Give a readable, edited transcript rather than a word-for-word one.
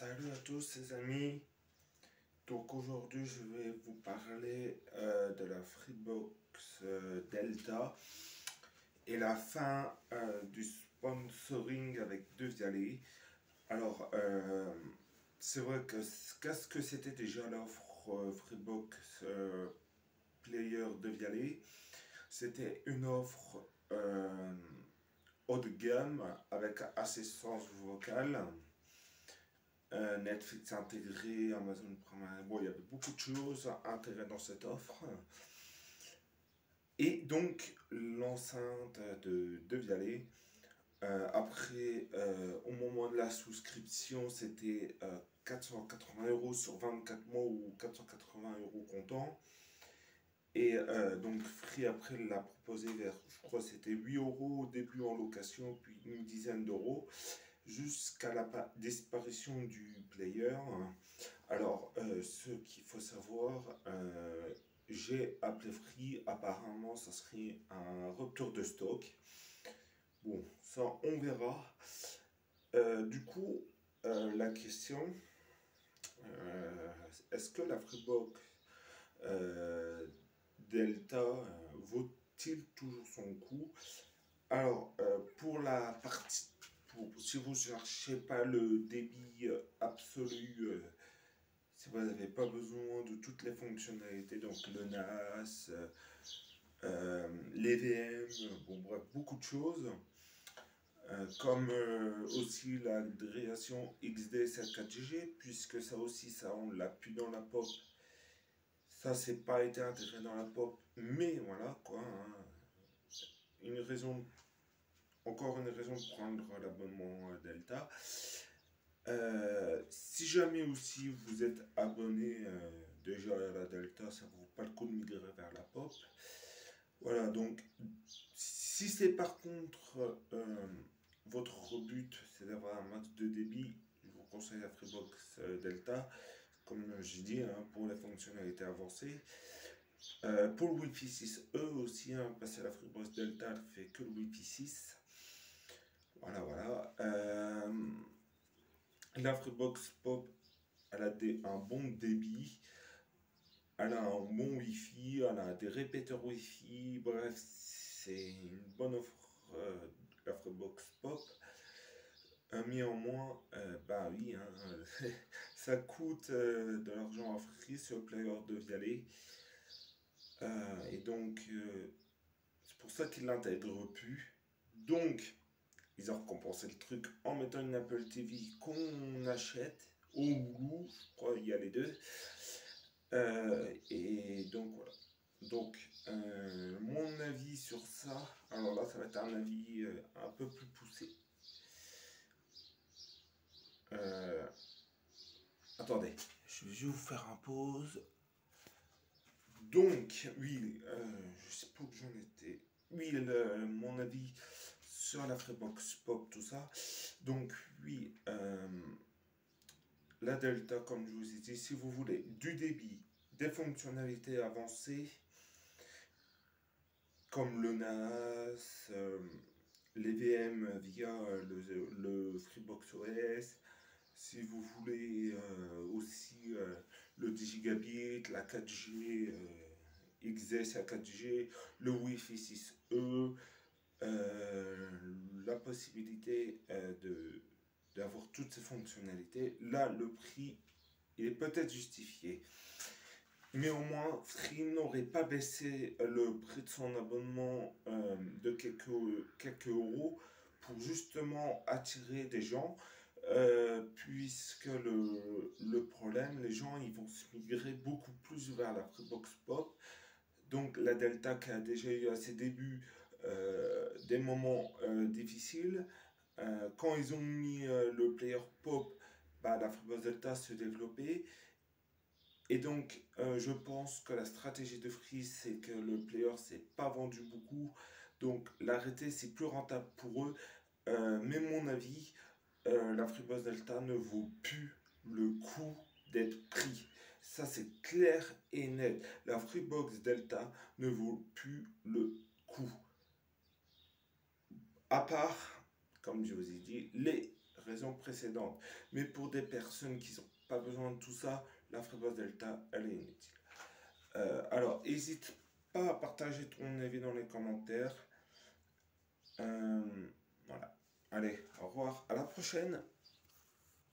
Salut à tous les amis. Donc aujourd'hui je vais vous parler de la Freebox Delta et la fin du sponsoring avec Devialet. Alors c'est vrai que qu'est-ce que c'était déjà l'offre Freebox Player Devialet? C'était une offre haut de gamme avec assistance vocale. Netflix intégré, Amazon Prime, bon, il y avait beaucoup de choses intégrées dans cette offre. Et donc, l'enceinte de Vialet, après, au moment de la souscription, c'était 480 € sur 24 mois ou 480 € comptant. Et donc, Free après l'a proposé vers, je crois, c'était 8 € au début en location, puis une dizaine d'euros jusqu'à la disparition du player. Alors, ce qu'il faut savoir, j'ai appelé Free, apparemment ça serait un rupture de stock. Bon, ça on verra. Du coup, la question, est-ce que la Freebox Delta vaut-il toujours son coup? Alors, pour la partie, si vous ne cherchez pas le débit absolu, si vous n'avez pas besoin de toutes les fonctionnalités, donc le NAS, les VM, bon bref, beaucoup de choses, comme aussi la réalisation XD7 4G, puisque ça aussi, ça on l'a plus dans la pop. Ça, c'est pas été intégré dans la pop, mais voilà quoi. Hein. Une raison, encore une raison de prendre l'abonnement Delta. Si jamais aussi vous êtes abonné déjà à la Delta, ça ne vaut pas le coup de migrer vers la pop. Voilà, donc si c'est par contre votre but, c'est d'avoir un max de débit, je vous conseille la Freebox Delta, comme j'ai dit, hein, pour les fonctionnalités avancées. Pour le Wi-Fi 6, eux aussi, hein, parce que la Freebox Delta ne fait que le Wi-Fi 6. Voilà, voilà. La Freebox Pop, elle a un bon débit, elle a un bon Wi-Fi, elle a des répéteurs Wi-Fi, bref, c'est une bonne offre, la Freebox Pop. Mais en moins, bah oui, hein, ça coûte de l'argent à Free sur le player de Vialet. Et donc, c'est pour ça qu'ils l'intègrent plus. Donc, ils ont recompensé le truc en mettant une Apple TV qu'on achète au Hulu, je crois il y a les deux. Et donc voilà. Donc mon avis sur ça, alors là ça va être un avis un peu plus poussé. Euh, Attendez, je vais juste vous faire un pause. Donc oui, je sais pas où j'en étais. Oui, mon avis sur la Freebox Pop, tout ça. Donc oui, la Delta, comme je vous ai dit, si vous voulez du débit, des fonctionnalités avancées, comme le NAS, les VM via le Freebox OS, si vous voulez aussi le 10 gigabits, la 4G, XS à 4G, le Wi-Fi 6E, la possibilité d'avoir toutes ces fonctionnalités, là le prix il est peut-être justifié. Mais au moins, Free n'aurait pas baissé le prix de son abonnement de quelques euros pour justement attirer des gens, puisque le problème, les gens ils vont se migrer beaucoup plus vers la Freebox Pop. Donc la Delta qui a déjà eu à ses débuts des moments difficiles, quand ils ont mis le player Pop, bah, la Freebox Delta se développait. Et donc, je pense que la stratégie de Free, c'est que le player s'est pas vendu beaucoup. Donc, l'arrêter, c'est plus rentable pour eux. Mais mon avis, la Freebox Delta ne vaut plus le coup d'être pris. Ça, c'est clair et net. La Freebox Delta ne vaut plus le coup. À part, comme je vous ai dit, les raison précédente. Mais pour des personnes qui n'ont pas besoin de tout ça, la fréquence delta, elle est inutile. Alors, n'hésite pas à partager ton avis dans les commentaires. Voilà. Allez, au revoir, à la prochaine.